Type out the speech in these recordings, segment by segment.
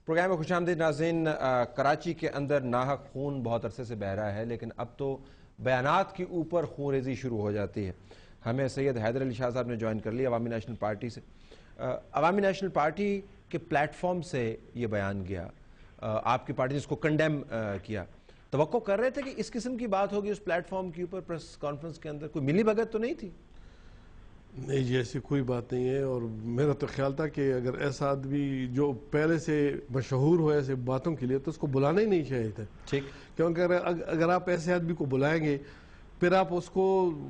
Programme میں خوش آمدید ناظرین. کراچی کے اندر ناحق خون بہت عرصے سے بہ رہا ہے، لیکن اب تو بیانات کے اوپر خون ریزی شروع ہو جاتی ہے. ہمیں سید حیدر علی شاہ صاحب نے جوائن کر لی عوامی نیشنل پارٹی سے. عوامی نیشنل پارٹی کے پلیٹ فارم سے یہ بیان گیا، آپ کی پارٹی نے اس کو کنڈیم کیا. توقع کر رہے تھے کہ اس قسم کی بات ہوگی اس پلیٹ فارم کے اوپر پریس کانفرنس کے اندر؟ کوئی ملی بھگت تو نہیں تھی؟ نہیں جی، ایسی کوئی بات نہیں ہے. اور میرا تو خیال تھا کہ اگر ایسا آدمی جو پہلے سے مشہور ہو ایسے باتوں کے لیے تو اس کو بلانا ہی نہیں چاہیے تھا. ٹھیک، کیونکہ اگر آپ ایسے آدمی کو بلائیں گے پھر آپ اس کو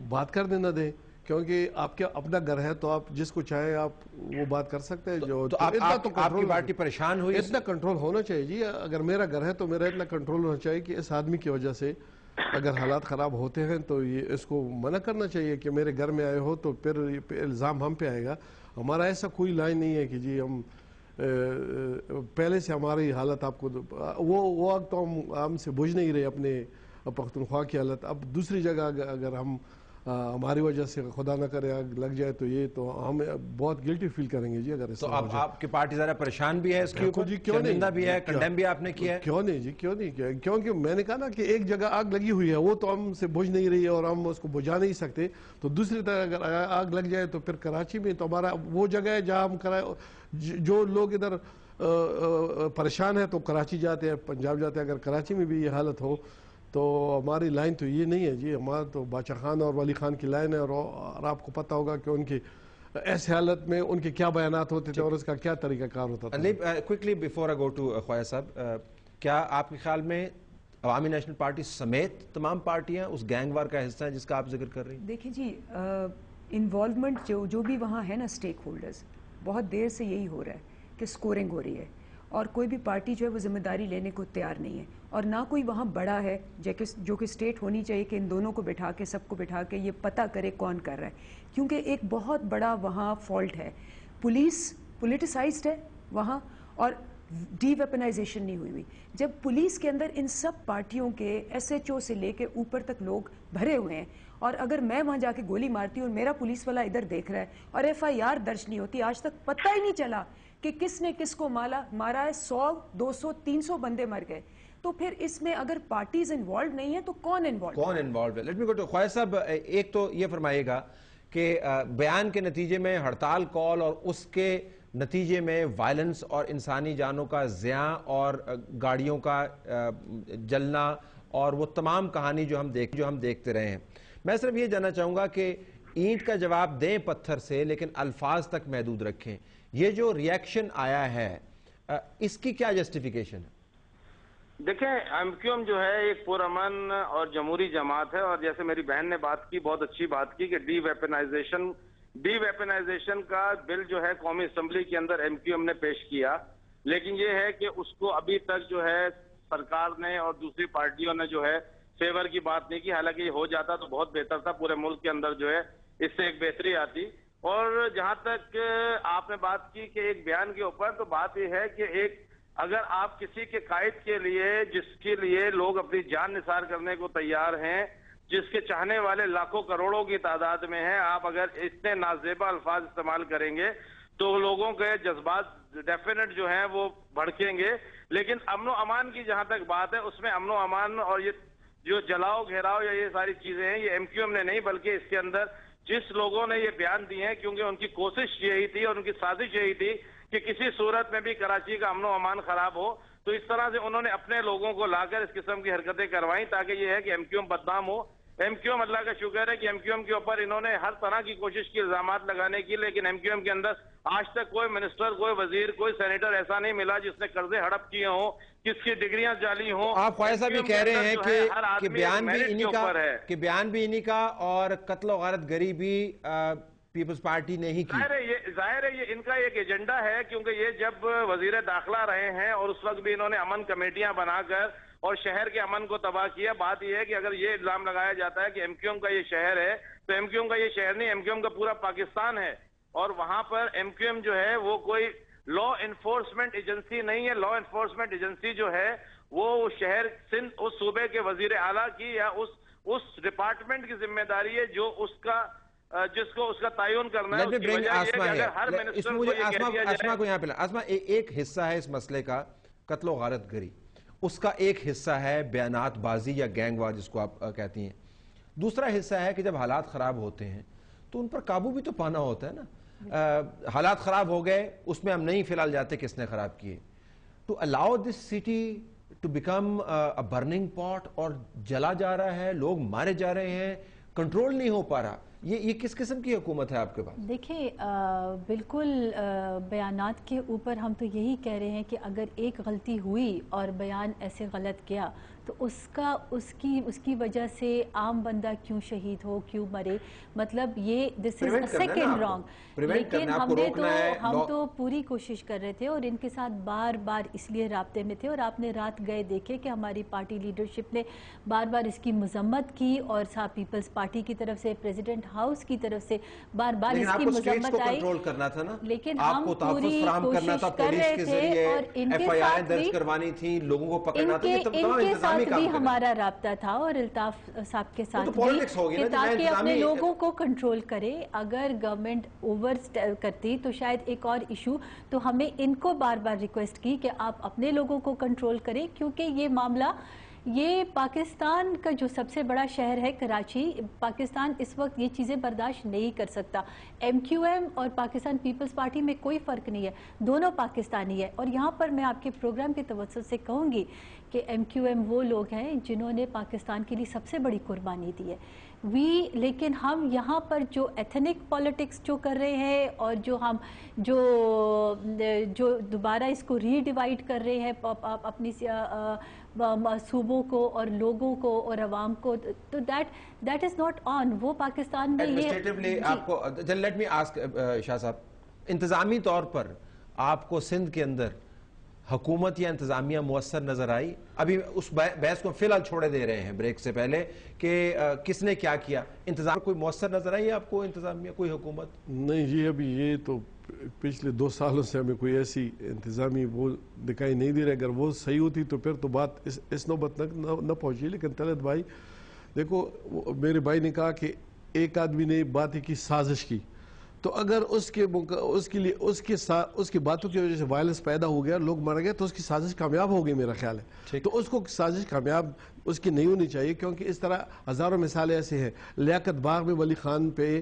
بات کرنے نہ دیں، کیونکہ آپ کا اپنا گھر ہے تو آپ جس کو چاہیں آپ وہ بات کر سکتے ہیں. تو آپ کی پارٹی پریشان ہوئی؟ اتنا کنٹرول ہونا چاہیے جی. اگر میرا گھر ہے تو میرا اتنا کنٹرول ہونا چاہیے کہ اس آدمی کی وجہ سے اگر حالات خراب ہوتے ہیں تو یہ اس کو منع کرنا چاہیے کہ میرے گھر میں آئے ہو تو پھر الزام ہم پہ آئے گا. ہمارا ایسا کوئی لائن نہیں ہے کہ جی ہم پہلے سے ہماری حالت آپ کو وہ وقت تو ہم سے بجھ نہیں رہے اپنے پختونخوا کی حالت. اب دوسری جگہ اگر ہم ہماری وجہ سے خدا نہ کرے آگ لگ جائے تو یہ تو ہم بہت گلٹی فیل کریں گے جی. اگر تو اب آپ کی پارٹی ذرا پریشان بھی ہے اس کے اوپر، شرمندہ بھی ہے، کنڈیم بھی آپ نے کیا ہے؟ کیوں نہیں جی، کیوں نہیں؟ کیونکہ میں نے کہا نا کہ ایک جگہ آگ لگی ہوئی ہے وہ تو ہم سے بجھ نہیں رہی ہے اور ہم اس کو بجھا نہیں سکتے. تو دوسری طرح اگر آگ لگ جائے تو پھر کراچی میں تو ہمارا وہ جگہ ہے جہاں ہم جو لوگ ادھر پریشان ہیں تو کراچی جاتے ہیں، پنجاب جاتے ہیں. اگر کراچی میں بھی یہ حالت ہو تو ہماری لائن تو یہ نہیں ہے جی. ہمارا تو بادشاہ خان اور ولی خان کی لائن ہے. اور آپ کو پتہ ہوگا کہ ان کی ایسے حالت میں ان کے کیا بیانات ہوتے تھے اور اس کا کیا طریقہ کار ہوتا تھا. Quickly before I go to Khwaja صاحب، کیا آپ کے خیال میں عوامی نیشنل پارٹی سمیت تمام پارٹیاں اس گینگ وار کا حصہ ہیں جس کا آپ ذکر کر رہی ہیں؟ دیکھیں جی، انوالومنٹ جو بھی وہاں ہے نا اسٹیک ہولڈرز، بہت دیر سے یہی ہو رہا ہے کہ سکورنگ ہو رہی ہے اور کوئی بھی پارٹی جو ہے وہ ذمہ داری لینے کو تیار نہیں ہے. اور نہ کوئی وہاں بڑا ہے جو کہ اسٹیٹ ہونی چاہیے کہ ان دونوں کو بٹھا کے سب کو بٹھا کے یہ پتہ کرے کون کر رہا ہے. کیونکہ ایک بہت بڑا وہاں فالٹ ہے، پولیس پولیٹیسائزڈ ہے وہاں اور ڈی ویپنائزیشن نہیں ہوئی. جب پولیس کے اندر ان سب پارٹیوں کے ایس ایچ او سے لے کے اوپر تک لوگ بھرے ہوئے ہیں اور اگر میں وہاں جا کے گولی مارتی ہوں اور میرا پولیس والا ادھر دیکھ رہا ہے اور ایف آئی آر درج نہیں ہوتی، آج تک پتہ ہی نہیں چلا کہ کس نے کس کو مارا ہے، 100 200 300 بندے مر گئے. تو پھر اس میں اگر پارٹیز انوالوڈ نہیں ہیں تو کون انوالوڈ ہے؟ Let me go to Khwaja صاحب. ایک تو یہ فرمائیے گا کہ بیان کے نتیجے میں ہڑتال کال اور اس کے نتیجے میں وائلنس اور انسانی جانوں کا زیاں اور گاڑیوں کا جلنا اور وہ تمام کہانی جو ہم دیکھتے رہے ہیں. میں صرف یہ جاننا چاہوں گا کہ اینٹ کا جواب دیں پتھر سے لیکن الفاظ تک محدود رکھیں. یہ جو ریاکشن آیا ہے اس کی کیا جسٹیفیکیشن ہے؟ دیکھیں، ایم کیو ایم جو ہے ایک پرامن اور جمہوری جماعت ہے اور جیسے میری بہن نے بات کی، بہت اچھی بات کی کہ ڈی ویپنائزیشن کا بل جو ہے قومی اسمبلی کے اندر ایم کیو ایم نے پیش کیا، لیکن یہ ہے کہ اس کو ابھی تک جو ہے سرکار نے اور دوسری پارٹیوں نے جو ہے فیور کی بات نہیں کی. حالانکہ یہ ہو جاتا تو بہت بہتر تھا، پورے ملک کے اندر جو ہے اس سے ایک بہتری آتی. اور جہاں تک آپ نے بات کی کہ ایک بیان کے اوپر، تو بات یہ ہے کہ اگر آپ کسی کے قائد کے لیے جس کے لیے لوگ اپنی جان نثار کرنے کو تیار ہیں، جس کے چاہنے والے لاکھوں کروڑوں کی تعداد میں ہیں، آپ اگر اتنے نازیبا الفاظ استعمال کریں گے تو لوگوں کے جذبات ڈیفینٹ جو ہیں وہ بھڑکیں گے. لیکن امن و امان کی جہاں تک بات ہے، اس میں امن و امان اور یہ جو جلاؤ گھیراؤ یا یہ ساری چیزیں ہیں، یہ ایم کیو ایم نے نہیں بلکہ اس کے اندر جس لوگوں نے یہ بیان دیے ہیں، کیونکہ ان کی کوشش یہی تھی اور ان کی سازش یہی تھی کہ کسی صورت میں بھی کراچی کا امن و امان خراب ہو، تو اس طرح سے انہوں نے اپنے لوگوں کو لا کر اس قسم کی حرکتیں کروائیں تاکہ یہ ہے کہ ایم کیو ایم بدنام ہو. ایم کیو ایم، اللہ کا شکر ہے کہ ایم کیو ایم کے اوپر انہوں نے ہر طرح کی کوشش کی الزامات لگانے کی، لیکن ایم کیو ایم کے اندر آج تک کوئی منسٹر، کوئی وزیر، کوئی سینیٹر ایسا نہیں ملا جس نے قرضے ہڑپ کیے ہوں، کس کی ڈگریاں جعلی ہوں. آپ خواجہ صاحب یہ کہہ رہے ہیں کہ بیان بھی انہی کا اور قتل و غارت گری بھی پیپلز پارٹی نے ہی کی. ظاہر ہے یہ ان کا ایک ایجنڈا ہے، کیونکہ یہ جب وزیر داخلہ رہے ہیں اور اس وقت بھی انہوں نے امن کمیٹیاں بنا کر اور شہر کے امن کو تباہ کیا. بات یہ ہے کہ اگر یہ الزام لگایا جاتا ہے کہ ایم کیو ایم کا یہ شہر ہے، تو ایم کیو ایم کا یہ شہر نہیں، ایم کیو ایم کا پورا پاکستان ہے. اور وہاں پر ایم کیو ایم جو ہے وہ کوئی لا انفورسمنٹ ایجنسی نہیں ہے. لا انفورسمنٹ ایجنسی جو ہے وہ شہر سندھ اس صوبے کے وزیر اعلیٰ کی یا اس ڈپارٹمنٹ کی ذمہ داری ہے جو جس کو اس کا تعین کرنا ہے. آسما کو یہاں پہ آسما ایک حصہ ہے اس مسئلے کا قتل و غارت گری، اس کا ایک حصہ ہے بیانات بازی یا گینگ وار جس کو آپ کہتی ہیں. دوسرا حصہ ہے کہ جب حالات خراب ہوتے ہیں تو ان پر قابو بھی تو پانا ہوتا ہے نا. حالات خراب ہو گئے، اس میں ہم نہیں فی الحال جاتے کس نے خراب کیے. To allow this city to become a burning pot, اور جلا جا رہا ہے، لوگ مارے جا رہے ہیں، کنٹرول نہیں ہو پا رہا. یہ کس قسم کی حکومت ہے آپ کے پاس؟ دیکھیں بالکل بیانات کے اوپر ہم تو یہی کہہ رہے ہیں کہ اگر ایک غلطی ہوئی اور بیان ایسے غلط کیا تو اس کی وجہ سے عام بندہ کیوں شہید ہو، کیوں مرے، مطلب یہ دس از اے سیکنڈ رانگ. لیکن ہم تو پوری کوشش کر رہے تھے اور ان کے ساتھ بار بار اس لیے رابطے میں تھے، اور آپ نے رات گئے دیکھے کہ ہماری پارٹی لیڈرشپ نے بار بار اس کی مذمت کی، اور صاحب پیپلز پارٹی کی طرف سے، پریزیڈنٹ ہاؤس کی طرف سے بار بار اس کی مذمت آئی. لیکن ہم پوری کوشش کر رہے تھے اور ان کے ساتھ بھی ہمارا رابطہ تھا، اور الطاف صاحب کے ساتھ بھی، کہ تاکہ اپنے لوگوں کو کنٹرول کرے. اگر گورنمنٹ اوور کرتی تو شاید ایک اور ایشو، تو ہمیں ان کو بار بار ریکویسٹ کی کہ آپ اپنے لوگوں کو کنٹرول کریں، کیونکہ یہ معاملہ، یہ پاکستان کا جو سب سے بڑا شہر ہے کراچی، پاکستان اس وقت یہ چیزیں برداشت نہیں کر سکتا. ایم کیو ایم اور پاکستان پیپلز پارٹی میں کوئی فرق نہیں ہے، دونوں پاکستانی ہے. اور یہاں پر میں آپ کے پروگرام کے توسط سے کہوں گی کہ ایم کیو ایم وہ لوگ ہیں جنہوں نے پاکستان کے لیے سب سے بڑی قربانی دی ہے. لیکن ہم یہاں پر جو ایتھنک پالیٹکس جو کر رہے ہیں، اور جو دوبارہ اس کو ری ڈیوائڈ کر رہے ہیں اپنی صوبوں کو اور لوگوں کو اور عوام کو، تو دیٹ از ناٹ آن. وہ پاکستان میں یہ آپ کو لیٹ می آسک شاہ صاحب، انتظامی طور پر آپ کو سندھ کے اندر حکومت یا انتظامیہ مؤثر نظر آئی؟ ابھی اس بحث کو فی الحال چھوڑے دے رہے ہیں بریک سے پہلے کہ کس نے کیا کیا. انتظام کوئی مؤثر نظر آئی آپ کو، انتظامیہ کوئی حکومت؟ نہیں جی، ابھی یہ تو پچھلے 2 سالوں سے ہمیں کوئی ایسی انتظامی وہ دکھائی نہیں دے رہے. اگر وہ صحیح ہوتی تو پھر تو بات اس نوبت تک نہ پہنچی. لیکن طلعت بھائی دیکھو، میرے بھائی نے کہا کہ ایک آدمی نے بات کی سازش کی، تو اگر اس کی باتوں کی وجہ سے وائلنس پیدا ہو گیا، لوگ مر گئے، تو اس کی سازش کامیاب ہو گئی میرا خیال ہے. تو اس کو سازش کامیاب اس کی نہیں ہونی چاہیے، کیونکہ اس طرح ہزاروں مثالیں ایسے ہیں. لیاقت باغ میں ولی خان پہ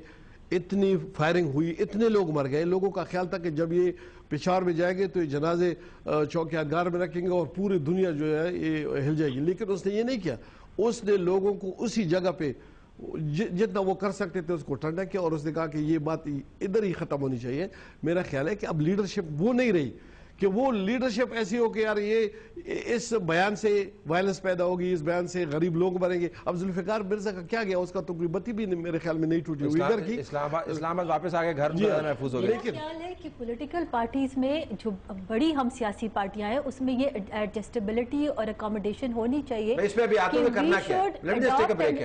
اتنی فائرنگ ہوئی، اتنے لوگ مر گئے، لوگوں کا خیال تھا کہ جب یہ پشاور میں جائیں گے تو یہ جنازے چوک یادگار میں رکھیں گے اور پوری دنیا جو ہے یہ ہل جائے گی. لیکن اس نے یہ نہیں کیا، اس نے لوگوں کو اسی جگہ پہ جتنا وہ کر سکتے تھے اس کو ٹھنڈا کیا، اور اس نے کہا کہ یہ بات ادھر ہی ختم ہونی چاہیے. میرا خیال ہے کہ اب لیڈرشپ وہ نہیں رہی کہ وہ لیڈرشپ ایسی ہو کہ یار یہ اس بیان سے وائلنس پیدا ہوگی، اس بیان سے غریب لوگ مریں گے. اب ذوالفقار مرزا کا کیا گیا، اس کا تو کوئی بتی بھی میرے خیال میں نہیں ٹوٹی ہوئی ادھر کی. اسلام آباد واپس آگے گھر محفوظ ہو گئے. میرا خیال ہے کہ پولیٹیکل پارٹیز میں جو بڑی ہم سیاسی پارٹیاں ہیں اس میں یہ ایڈجسٹیبلٹی اور اکاموڈیشن ہونی چاہیے. اس میں بھی آتے ہوئے کرنا کیا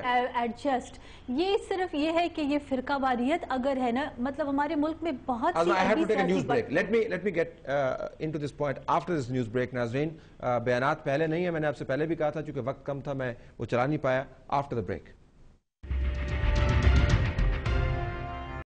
ہے، ایڈجسٹ. یہ صرف یہ ہے کہ یہ فرقہ واریت اگر ہے نا، مطلب ہمارے ملک میں بہت Let me get into this point after this news break. ناظرین، بیانات پہلے نہیں ہے، میں نے آپ سے پہلے بھی کہا تھا، چونکہ وقت کم تھا میں وہ چلا نہیں پایا. After the break.